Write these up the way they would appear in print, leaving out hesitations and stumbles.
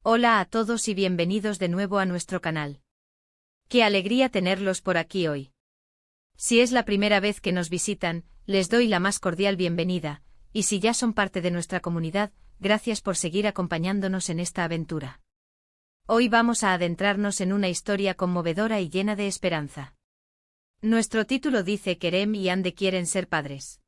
Hola a todos y bienvenidos de nuevo a nuestro canal. Qué alegría tenerlos por aquí hoy. Si es la primera vez que nos visitan, les doy la más cordial bienvenida, y si ya son parte de nuestra comunidad, gracias por seguir acompañándonos en esta aventura. Hoy vamos a adentrarnos en una historia conmovedora y llena de esperanza. Nuestro título dice Kerem y Hande quieren ser padres.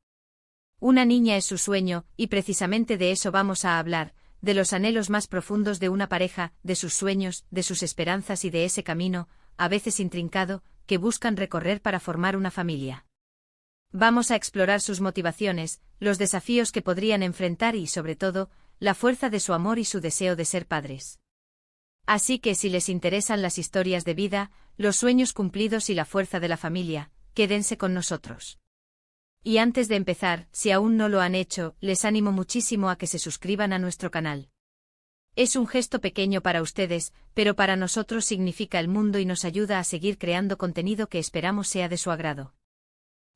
Una niña es su sueño, y precisamente de eso vamos a hablar, de los anhelos más profundos de una pareja, de sus sueños, de sus esperanzas y de ese camino, a veces intrincado, que buscan recorrer para formar una familia. Vamos a explorar sus motivaciones, los desafíos que podrían enfrentar y, sobre todo, la fuerza de su amor y su deseo de ser padres. Así que si les interesan las historias de vida, los sueños cumplidos y la fuerza de la familia, quédense con nosotros. Y antes de empezar, si aún no lo han hecho, les animo muchísimo a que se suscriban a nuestro canal. Es un gesto pequeño para ustedes, pero para nosotros significa el mundo y nos ayuda a seguir creando contenido que esperamos sea de su agrado.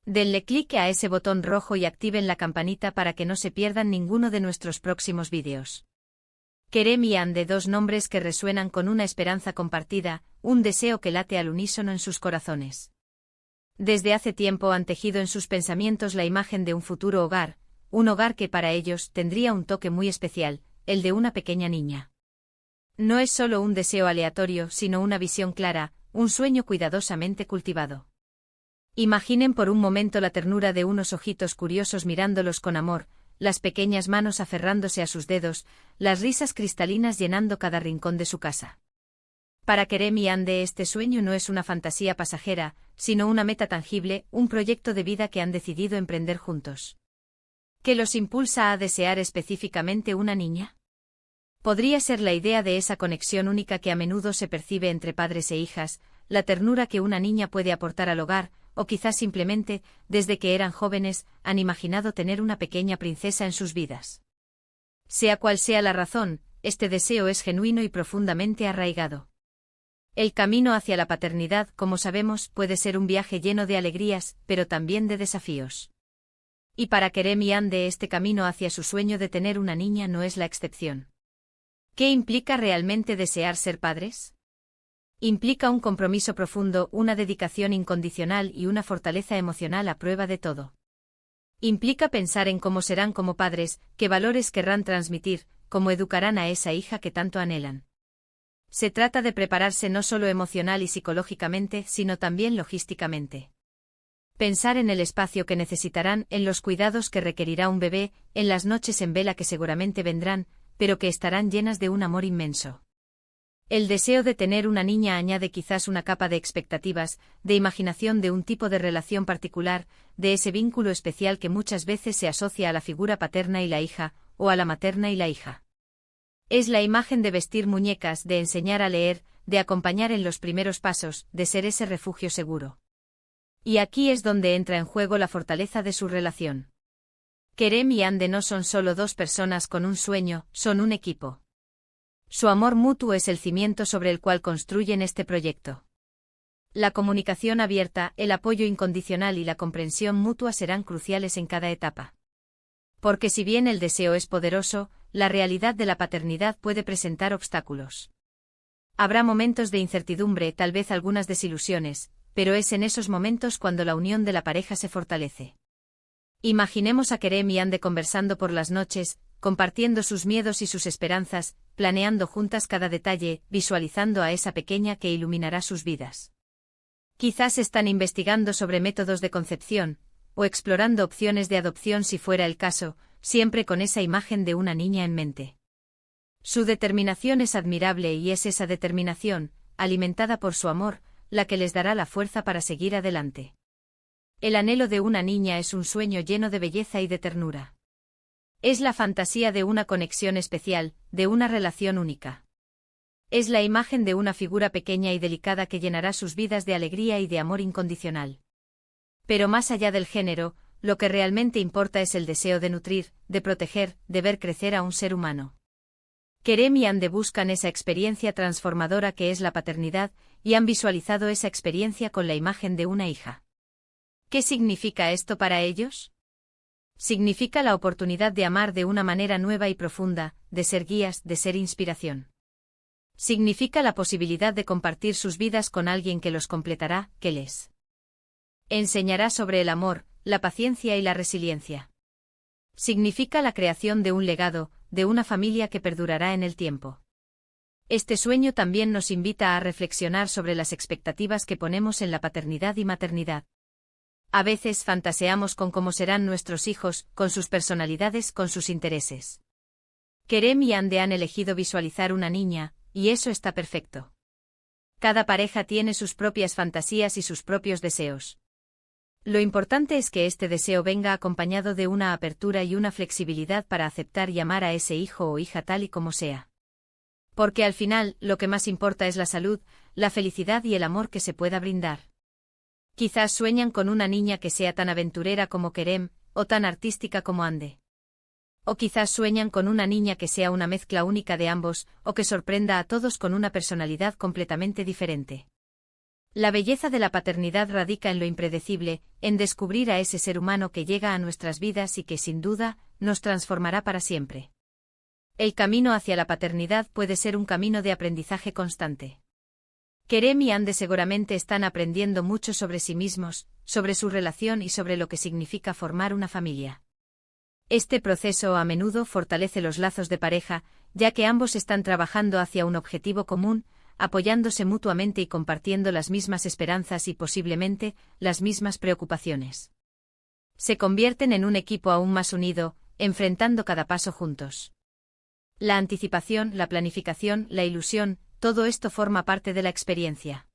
Denle clic a ese botón rojo y activen la campanita para que no se pierdan ninguno de nuestros próximos vídeos. Kerem y Hande, dos nombres que resuenan con una esperanza compartida, un deseo que late al unísono en sus corazones. Desde hace tiempo han tejido en sus pensamientos la imagen de un futuro hogar, un hogar que para ellos tendría un toque muy especial, el de una pequeña niña. No es solo un deseo aleatorio, sino una visión clara, un sueño cuidadosamente cultivado. Imaginen por un momento la ternura de unos ojitos curiosos mirándolos con amor, las pequeñas manos aferrándose a sus dedos, las risas cristalinas llenando cada rincón de su casa. Para Kerem y Hande este sueño no es una fantasía pasajera, sino una meta tangible, un proyecto de vida que han decidido emprender juntos. ¿Qué los impulsa a desear específicamente una niña? Podría ser la idea de esa conexión única que a menudo se percibe entre padres e hijas, la ternura que una niña puede aportar al hogar, o quizás simplemente, desde que eran jóvenes, han imaginado tener una pequeña princesa en sus vidas. Sea cual sea la razón, este deseo es genuino y profundamente arraigado. El camino hacia la paternidad, como sabemos, puede ser un viaje lleno de alegrías, pero también de desafíos. Y para Kerem y Hande este camino hacia su sueño de tener una niña no es la excepción. ¿Qué implica realmente desear ser padres? Implica un compromiso profundo, una dedicación incondicional y una fortaleza emocional a prueba de todo. Implica pensar en cómo serán como padres, qué valores querrán transmitir, cómo educarán a esa hija que tanto anhelan. Se trata de prepararse no solo emocional y psicológicamente, sino también logísticamente. Pensar en el espacio que necesitarán, en los cuidados que requerirá un bebé, en las noches en vela que seguramente vendrán, pero que estarán llenas de un amor inmenso. El deseo de tener una niña añade quizás una capa de expectativas, de imaginación de un tipo de relación particular, de ese vínculo especial que muchas veces se asocia a la figura paterna y la hija, o a la materna y la hija. Es la imagen de vestir muñecas, de enseñar a leer, de acompañar en los primeros pasos, de ser ese refugio seguro. Y aquí es donde entra en juego la fortaleza de su relación. Kerem y Hande no son solo dos personas con un sueño, son un equipo. Su amor mutuo es el cimiento sobre el cual construyen este proyecto. La comunicación abierta, el apoyo incondicional y la comprensión mutua serán cruciales en cada etapa. Porque si bien el deseo es poderoso, la realidad de la paternidad puede presentar obstáculos. Habrá momentos de incertidumbre, tal vez algunas desilusiones, pero es en esos momentos cuando la unión de la pareja se fortalece. Imaginemos a Kerem y Hande conversando por las noches, compartiendo sus miedos y sus esperanzas, planeando juntas cada detalle, visualizando a esa pequeña que iluminará sus vidas. Quizás están investigando sobre métodos de concepción, o explorando opciones de adopción si fuera el caso, siempre con esa imagen de una niña en mente. Su determinación es admirable y es esa determinación, alimentada por su amor, la que les dará la fuerza para seguir adelante. El anhelo de una niña es un sueño lleno de belleza y de ternura. Es la fantasía de una conexión especial, de una relación única. Es la imagen de una figura pequeña y delicada que llenará sus vidas de alegría y de amor incondicional. Pero más allá del género, lo que realmente importa es el deseo de nutrir, de proteger, de ver crecer a un ser humano. Kerem y Hande buscan esa experiencia transformadora que es la paternidad, y han visualizado esa experiencia con la imagen de una hija. ¿Qué significa esto para ellos? Significa la oportunidad de amar de una manera nueva y profunda, de ser guías, de ser inspiración. Significa la posibilidad de compartir sus vidas con alguien que los completará, que les enseñará sobre el amor, la paciencia y la resiliencia. Significa la creación de un legado, de una familia que perdurará en el tiempo. Este sueño también nos invita a reflexionar sobre las expectativas que ponemos en la paternidad y maternidad. A veces fantaseamos con cómo serán nuestros hijos, con sus personalidades, con sus intereses. Kerem y Hande han elegido visualizar una niña, y eso está perfecto. Cada pareja tiene sus propias fantasías y sus propios deseos. Lo importante es que este deseo venga acompañado de una apertura y una flexibilidad para aceptar y amar a ese hijo o hija tal y como sea. Porque al final, lo que más importa es la salud, la felicidad y el amor que se pueda brindar. Quizás sueñan con una niña que sea tan aventurera como Kerem, o tan artística como Hande. O quizás sueñan con una niña que sea una mezcla única de ambos, o que sorprenda a todos con una personalidad completamente diferente. La belleza de la paternidad radica en lo impredecible, en descubrir a ese ser humano que llega a nuestras vidas y que, sin duda, nos transformará para siempre. El camino hacia la paternidad puede ser un camino de aprendizaje constante. Kerem y Hande seguramente están aprendiendo mucho sobre sí mismos, sobre su relación y sobre lo que significa formar una familia. Este proceso a menudo fortalece los lazos de pareja, ya que ambos están trabajando hacia un objetivo común, apoyándose mutuamente y compartiendo las mismas esperanzas y posiblemente las mismas preocupaciones. Se convierten en un equipo aún más unido, enfrentando cada paso juntos. La anticipación, la planificación, la ilusión, todo esto forma parte de la experiencia.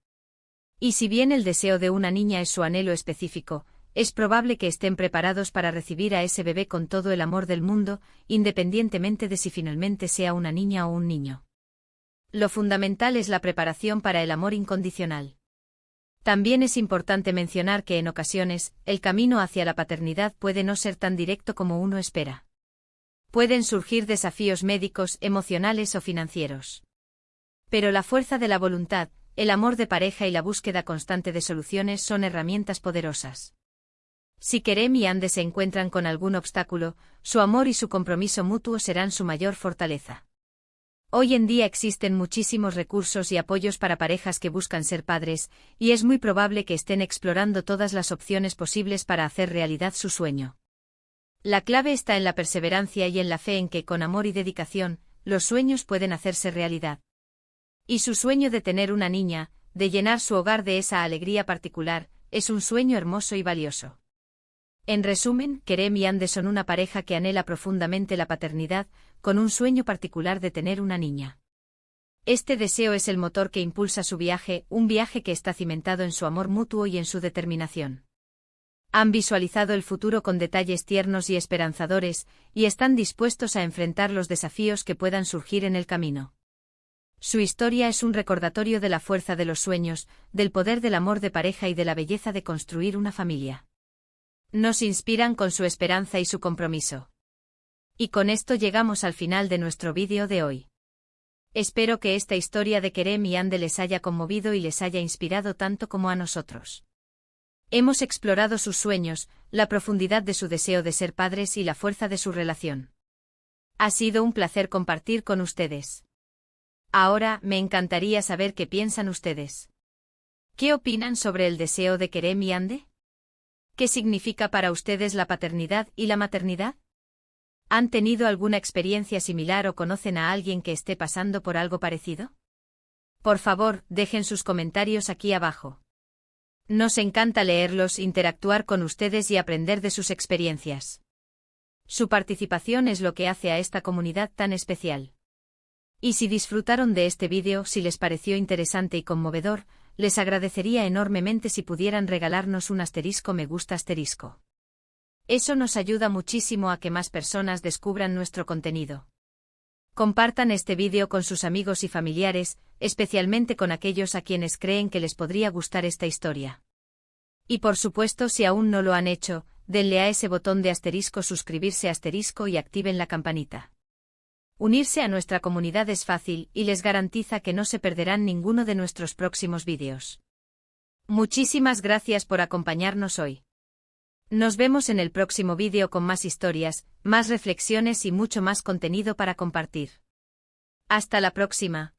Y si bien el deseo de una niña es su anhelo específico, es probable que estén preparados para recibir a ese bebé con todo el amor del mundo, independientemente de si finalmente sea una niña o un niño. Lo fundamental es la preparación para el amor incondicional. También es importante mencionar que en ocasiones, el camino hacia la paternidad puede no ser tan directo como uno espera. Pueden surgir desafíos médicos, emocionales o financieros. Pero la fuerza de la voluntad, el amor de pareja y la búsqueda constante de soluciones son herramientas poderosas. Si Kerem y Hande se encuentran con algún obstáculo, su amor y su compromiso mutuo serán su mayor fortaleza. Hoy en día existen muchísimos recursos y apoyos para parejas que buscan ser padres, y es muy probable que estén explorando todas las opciones posibles para hacer realidad su sueño. La clave está en la perseverancia y en la fe en que, con amor y dedicación, los sueños pueden hacerse realidad. Y su sueño de tener una niña, de llenar su hogar de esa alegría particular, es un sueño hermoso y valioso. En resumen, Kerem y Hande son una pareja que anhela profundamente la paternidad, con un sueño particular de tener una niña. Este deseo es el motor que impulsa su viaje, un viaje que está cimentado en su amor mutuo y en su determinación. Han visualizado el futuro con detalles tiernos y esperanzadores, y están dispuestos a enfrentar los desafíos que puedan surgir en el camino. Su historia es un recordatorio de la fuerza de los sueños, del poder del amor de pareja y de la belleza de construir una familia. Nos inspiran con su esperanza y su compromiso. Y con esto llegamos al final de nuestro vídeo de hoy. Espero que esta historia de Kerem y Hande les haya conmovido y les haya inspirado tanto como a nosotros. Hemos explorado sus sueños, la profundidad de su deseo de ser padres y la fuerza de su relación. Ha sido un placer compartir con ustedes. Ahora, me encantaría saber qué piensan ustedes. ¿Qué opinan sobre el deseo de Kerem y Hande? ¿Qué significa para ustedes la paternidad y la maternidad? ¿Han tenido alguna experiencia similar o conocen a alguien que esté pasando por algo parecido? Por favor, dejen sus comentarios aquí abajo. Nos encanta leerlos, interactuar con ustedes y aprender de sus experiencias. Su participación es lo que hace a esta comunidad tan especial. Y si disfrutaron de este vídeo, si les pareció interesante y conmovedor, les agradecería enormemente si pudieran regalarnos un *me gusta*. Eso nos ayuda muchísimo a que más personas descubran nuestro contenido. Compartan este vídeo con sus amigos y familiares, especialmente con aquellos a quienes creen que les podría gustar esta historia. Y por supuesto, si aún no lo han hecho, denle a ese botón de suscribirse y activen la campanita. Unirse a nuestra comunidad es fácil y les garantiza que no se perderán ninguno de nuestros próximos vídeos. Muchísimas gracias por acompañarnos hoy. Nos vemos en el próximo vídeo con más historias, más reflexiones y mucho más contenido para compartir. Hasta la próxima.